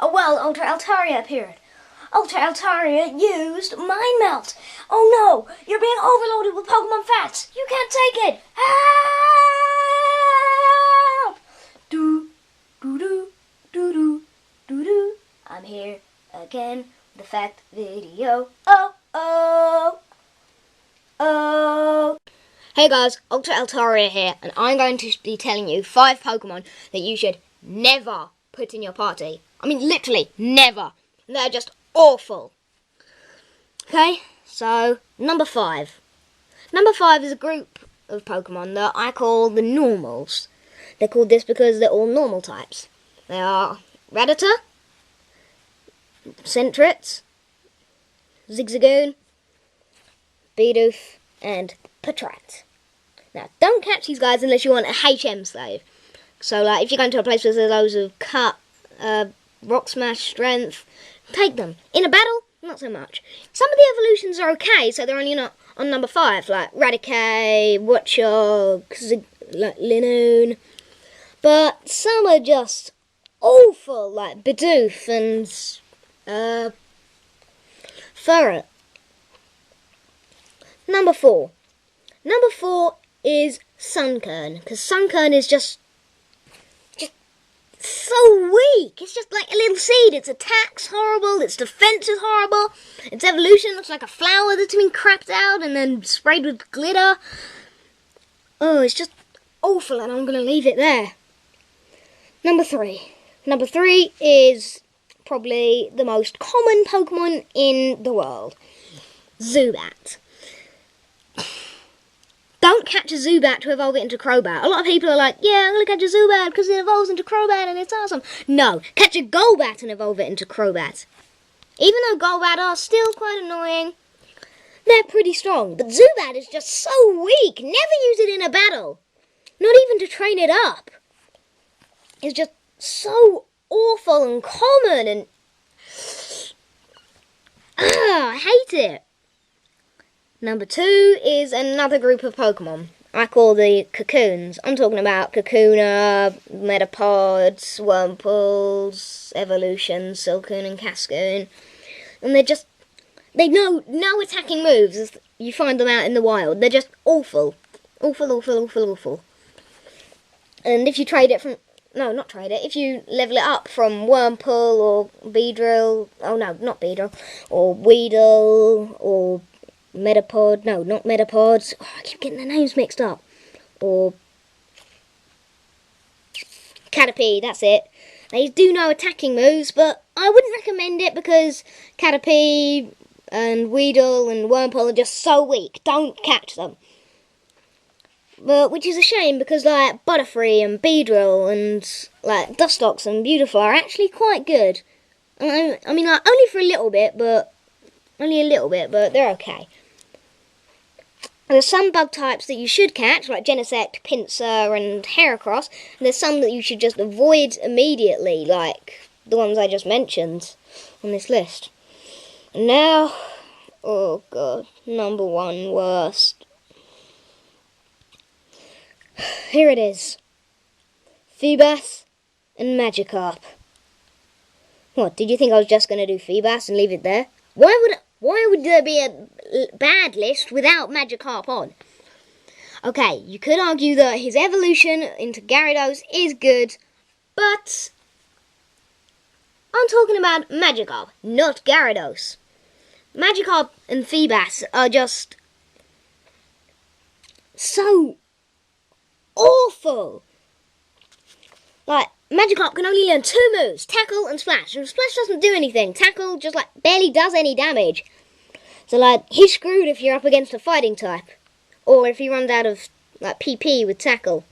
well, Ultra Altaria appeared. Ultra Altaria used Mind Melt. Oh no, you're being overloaded with Pokemon Fats. You can't take it. Help! Do, do, do, do, do, do, do. I'm here again with the fact video. Oh, oh, oh. Hey guys, Ultra Altaria here, and I'm going to be telling you 5 Pokemon that you should never put in your party. I mean, literally, never. They're just awful. Okay, so, number 5. Number 5 is a group of Pokemon that I call the normals. They're called this because they're all normal types. They are Rattata, Sentret, Zigzagoon, Bidoof, and Patrat. Now, don't catch these guys unless you want a HM slave. So, like, if you're going to a place where there's loads of Cut, Rock Smash, Strength, take them. In a battle, not so much. Some of the evolutions are okay, so they're only not on number 5, like Raticate, Watchog, Linoon. But some are just awful, like Bidoof and Ferret. Number 4. Number 4 is Sunkern, because Sunkern is just so weak. It's just like a little seed. Its attack's horrible, its defense is horrible, its evolution looks like a flower that's been crapped out and then sprayed with glitter. Oh, it's just awful, and I'm going to leave it there. Number 3. Number 3 is probably the most common Pokemon in the world. Zubat. Don't catch a Zubat to evolve it into Crobat. A lot of people are like, yeah, I'm going to catch a Zubat because it evolves into Crobat and it's awesome. No, catch a Golbat and evolve it into Crobat. Even though Golbat are still quite annoying, they're pretty strong. But Zubat is just so weak. Never use it in a battle. Not even to train it up. It's just so awful and common and... I hate it. Number 2 is another group of Pokemon. I call the Cocoons. I'm talking about Kakuna, Metapods, Wurmples, Evolution, Silcoon and Cascoon. And they know no attacking moves as you find them out in the wild. They're just awful. Awful, awful, awful, awful. And if you trade it from... No, not trade it. If you level it up from Wurmple or Beedrill... Oh no, not Beedrill. Or Weedle or... Metapod, no, not Metapods. Oh, I keep getting the names mixed up. Or Caterpie, that's it. They do know attacking moves, but I wouldn't recommend it because Caterpie and Weedle and Wurmple are just so weak. Don't catch them. But which is a shame because like Butterfree and Beedrill and like Dustox and Beautiful are actually quite good. I mean, like only for a little bit, but they're okay. There's some bug types that you should catch, like Genesect, Pinsir, and Heracross. And there's some that you should just avoid immediately, like the ones I just mentioned on this list. And now, oh god, number 1 worst. Here it is. Feebas and Magikarp. What, did you think I was just going to do Feebas and leave it there? Why would there be a bad list without Magikarp on? Okay, you could argue that his evolution into Gyarados is good, but I'm talking about Magikarp, not Gyarados. Magikarp and Feebas are just so awful. Like, Magikarp can only learn 2 moves, Tackle and Splash. And Splash doesn't do anything. Tackle just, like, barely does any damage. So, like, he's screwed if you're up against a fighting type. Or if he runs out of, like, PP with Tackle.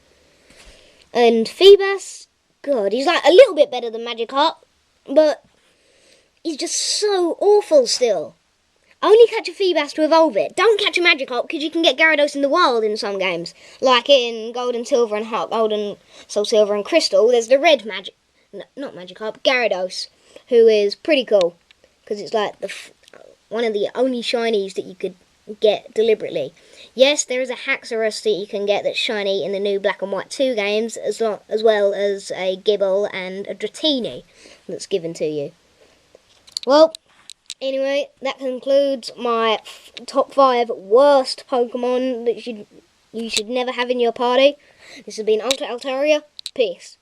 And Feebas, God, he's, like, a little bit better than Magikarp. But he's just so awful still. Only catch a Feebas to evolve it. Don't catch a Magikarp because you can get Gyarados in the wild in some games. Like in Gold and Silver and Heart Gold and Soul Silver and Crystal, there's the red not Magikarp, Gyarados, who is pretty cool. Because it's like one of the only shinies that you could get deliberately. Yes, there is a Haxorus that you can get that's shiny in the new Black and White 2 games, as well as a Gible and a Dratini. that's given to you. Well, anyway, that concludes my top 5 worst Pokemon that you should never have in your party. This has been Ultra Altaria. Peace.